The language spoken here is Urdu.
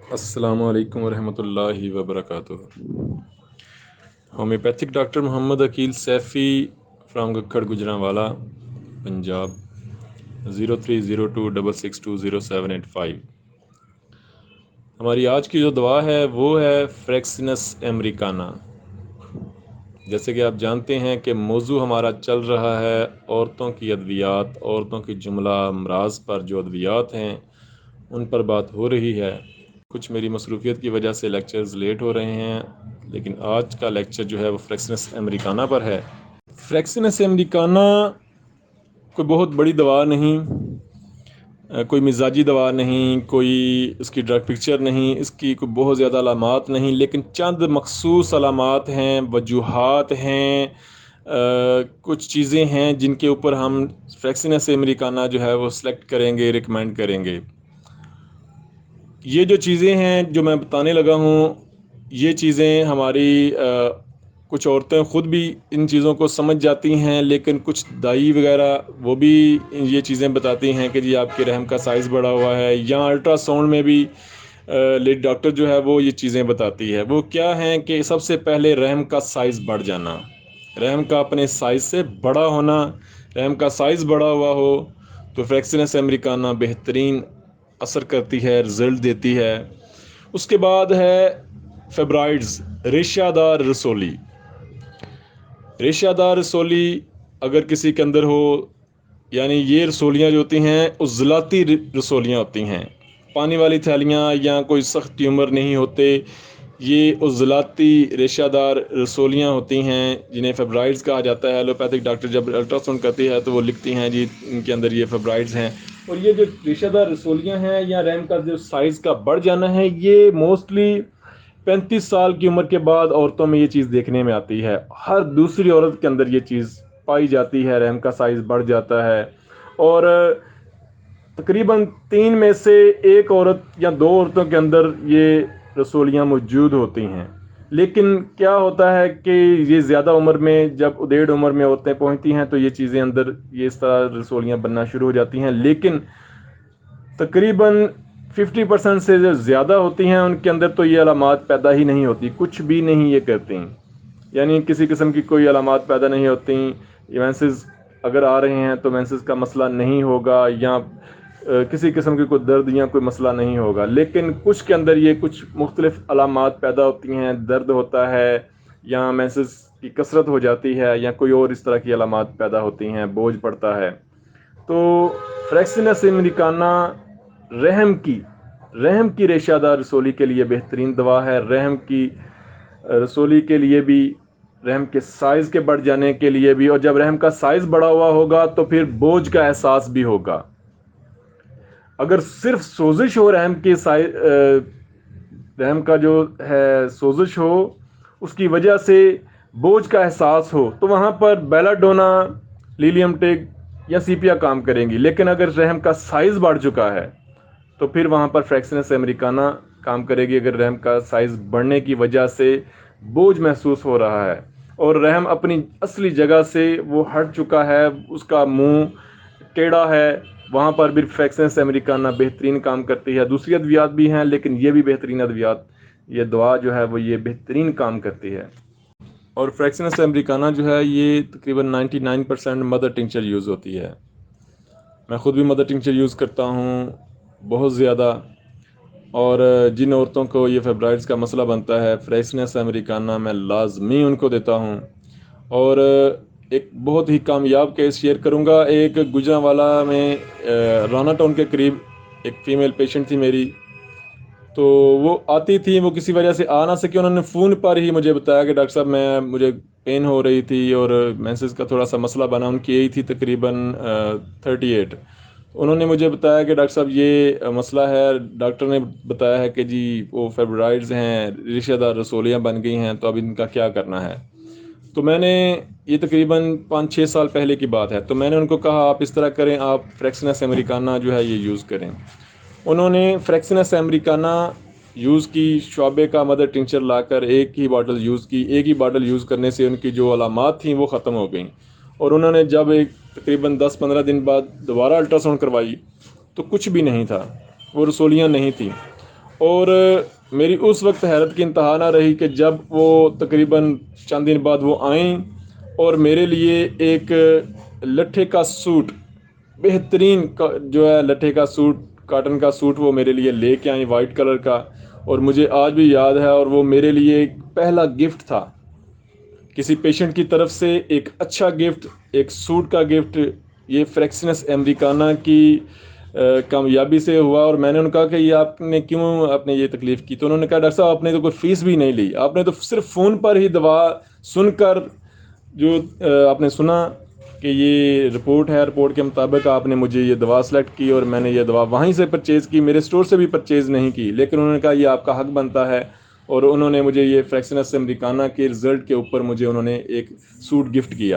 السلام علیکم ورحمۃ اللہ وبرکاتہ۔ Homeopathic doctor Muhammad Aqeel Saifi from Gakhar Gujranwala Punjab 0302662075۔ ہماری آج کی جو دوا ہے وہ ہے فریکسینس امریکانا۔ جیسے کہ آپ جانتے ہیں کہ موضوع ہمارا چل رہا ہے عورتوں کی ادویات، عورتوں کی جملہ امراض پر جو ادویات ہیں ان پر بات ہو رہی ہے۔ کچھ میری مصروفیت کی وجہ سے لیکچرز لیٹ ہو رہے ہیں، لیکن آج کا لیکچر جو ہے وہ فریکسینس امریکانا پر ہے۔ فریکسینس امریکانا کوئی بہت بڑی دوا نہیں، کوئی مزاجی دوا نہیں، کوئی اس کی ڈرگ پکچر نہیں، اس کی کوئی بہت زیادہ علامات نہیں، لیکن چند مخصوص علامات ہیں، وجوہات ہیں، کچھ چیزیں ہیں جن کے اوپر ہم فریکسینس امریکانا جو ہے وہ سلیکٹ کریں گے، ریکمینڈ کریں گے۔ یہ جو چیزیں ہیں جو میں بتانے لگا ہوں، یہ چیزیں ہماری کچھ عورتیں خود بھی ان چیزوں کو سمجھ جاتی ہیں، لیکن کچھ دائی وغیرہ وہ بھی یہ چیزیں بتاتی ہیں کہ جی آپ کے رحم کا سائز بڑا ہوا ہے، یا الٹرا ساؤنڈ میں بھی لیڈی ڈاکٹر جو ہے وہ یہ چیزیں بتاتی ہے۔ وہ کیا ہیں کہ سب سے پہلے رحم کا سائز بڑھ جانا، رحم کا اپنے سائز سے بڑا ہونا۔ رحم کا سائز بڑا ہوا ہو تو فریکسینس امریکانا بہترین اثر کرتی ہے، رزلٹ دیتی ہے۔ اس کے بعد ہے فیبرائڈز، ریشہ دار رسولی۔ ریشہ دار رسولی اگر کسی کے اندر ہو، یعنی یہ رسولیاں جو ہوتی ہیں عضلاتی رسولیاں ہوتی ہیں، پانی والی تھیلیاں یا کوئی سخت ٹیومر نہیں ہوتے، یہ عضلاتی ریشہ دار رسولیاں ہوتی ہیں جنہیں فیبرائڈز کہا جاتا ہے۔ ایلوپیتھک ڈاکٹر جب الٹرا ساؤنڈ کرتی ہے تو وہ لکھتی ہیں جی ان کے اندر یہ فیبرائڈز ہیں۔ اور یہ جو ریشہ دار رسولیاں ہیں یا رحم کا جو سائز کا بڑھ جانا ہے، یہ موسٹلی 35 سال کی عمر کے بعد عورتوں میں یہ چیز دیکھنے میں آتی ہے۔ ہر دوسری عورت کے اندر یہ چیز پائی جاتی ہے، رحم کا سائز بڑھ جاتا ہے۔ اور تقریباً 3 میں سے 1 عورت یا 2 عورتوں کے اندر یہ رسولیاں موجود ہوتی ہیں۔ لیکن کیا ہوتا ہے کہ یہ زیادہ عمر میں، جب ادھیڑ عمر میں عورتیں پہنچتی ہیں تو یہ چیزیں اندر یہ اس طرح رسولیاں بننا شروع ہو جاتی ہیں، لیکن تقریباً 50% سے جو زیادہ ہوتی ہیں ان کے اندر تو یہ علامات پیدا ہی نہیں ہوتی، کچھ بھی نہیں یہ کرتی، یعنی کسی قسم کی کوئی علامات پیدا نہیں ہوتی۔ مینسز اگر آ رہے ہیں تو مینسز کا مسئلہ نہیں ہوگا، یا کسی قسم کی کوئی درد یا کوئی مسئلہ نہیں ہوگا، لیکن کچھ کے اندر یہ کچھ مختلف علامات پیدا ہوتی ہیں، درد ہوتا ہے، یا مینسز کی کثرت ہو جاتی ہے، یا کوئی اور اس طرح کی علامات پیدا ہوتی ہیں، بوجھ پڑتا ہے۔ تو فریکسینس امریکانا رحم کی ریشہ دار رسولی کے لیے بہترین دوا ہے، رحم کی رسولی کے لیے بھی، رحم کے سائز کے بڑھ جانے کے لیے بھی، اور جب رحم کا سائز بڑا ہوا ہوگا تو پھر بوجھ کا احساس بھی ہوگا۔ اگر صرف سوزش ہو، رحم کا جو ہے سوزش ہو، اس کی وجہ سے بوجھ کا احساس ہو، تو وہاں پر بیلاڈونا، لیلیم ٹیگ یا سیپیا کام کریں گی۔ لیکن اگر رحم کا سائز بڑھ چکا ہے تو پھر وہاں پر فریکسینس امریکانا کام کرے گی، اگر رحم کا سائز بڑھنے کی وجہ سے بوجھ محسوس ہو رہا ہے اور رحم اپنی اصلی جگہ سے وہ ہٹ چکا ہے، اس کا منہ ٹیڑھا ہے، وہاں پر بھی فریکسینس امریکانا بہترین کام کرتی ہے۔ دوسری ادویات بھی ہیں لیکن یہ بھی بہترین ادویات، یہ دوا جو ہے وہ یہ بہترین کام کرتی ہے۔ اور فریکسینس امریکانا جو ہے یہ تقریباً 99% مدر ٹنکچر یوز ہوتی ہے۔ میں خود بھی مدر ٹنکچر یوز کرتا ہوں بہت زیادہ، اور جن عورتوں کو یہ فیبرائڈز کا مسئلہ بنتا ہے فریکسینس امریکانا میں لازمی ان کو دیتا ہوں۔ اور ایک بہت ہی کامیاب کیس شیئر کروں گا۔ ایک گجرانوالا میں رانا ٹاؤن کے قریب ایک فیمیل پیشنٹ تھی میری، تو وہ آتی تھی، وہ کسی وجہ سے آ نہ سکی، انہوں نے فون پر ہی مجھے بتایا کہ ڈاکٹر صاحب مجھے پین ہو رہی تھی اور مینسز کا تھوڑا سا مسئلہ بنا، ان کی ایج تھی تقریباً 38۔ انہوں نے مجھے بتایا کہ ڈاکٹر صاحب یہ مسئلہ ہے، ڈاکٹر نے بتایا ہے کہ جی وہ فیبرائڈز ہیں، ریشہ دار رسولیاں بن گئی ہیں، تو اب ان کا کیا کرنا ہے۔ تو میں نے، یہ تقریباً 5-6 سال پہلے کی بات ہے، تو میں نے ان کو کہا آپ اس طرح کریں، آپ فریکسینس امریکانا جو ہے یہ یوز کریں۔ انہوں نے فریکسینس امریکانا یوز کی، شعبے کا مدر ٹنکچر لا کر ایک ہی باٹل یوز کی۔ ایک ہی باٹل یوز کرنے سے ان کی جو علامات تھیں وہ ختم ہو گئیں، اور انہوں نے جب تقریباً 10-15 دن بعد دوبارہ الٹرا ساؤنڈ کروائی تو کچھ بھی نہیں تھا، وہ رسولیاں نہیں تھیں۔ اور میری اس وقت حیرت کی انتہا نہ رہی کہ جب وہ تقریباً چند دن بعد وہ آئیں اور میرے لیے ایک لٹھے کا سوٹ، بہترین جو ہے لٹھے کا سوٹ، کاٹن کا سوٹ وہ میرے لیے لے کے آئیں، وائٹ کلر کا. اور مجھے آج بھی یاد ہے، اور وہ میرے لیے ایک پہلا گفٹ تھا کسی پیشنٹ کی طرف سے، ایک اچھا گفٹ، ایک سوٹ کا گفٹ. یہ فریکسنس امریکانا کی کامیابی سے ہوا. اور میں نے ان کہا کہ یہ آپ نے یہ تکلیف کی؟ تو انہوں نے کہا ڈاکٹر صاحب آپ نے تو کوئی فیس بھی نہیں لی، آپ نے تو صرف فون پر ہی دوا سن کر جو آپ نے سنا کہ یہ رپورٹ ہے، رپورٹ کے مطابق آپ نے مجھے یہ دوا سلیکٹ کی، اور میں نے یہ دوا وہیں سے پرچیز کی، میرے اسٹور سے بھی پرچیز نہیں کی. لیکن انہوں نے کہا یہ آپ کا حق بنتا ہے، اور انہوں نے مجھے یہ فریکسنس امریکانا کے رزلٹ کے اوپر مجھے انہوں نے ایک سوٹ گفٹ کیا.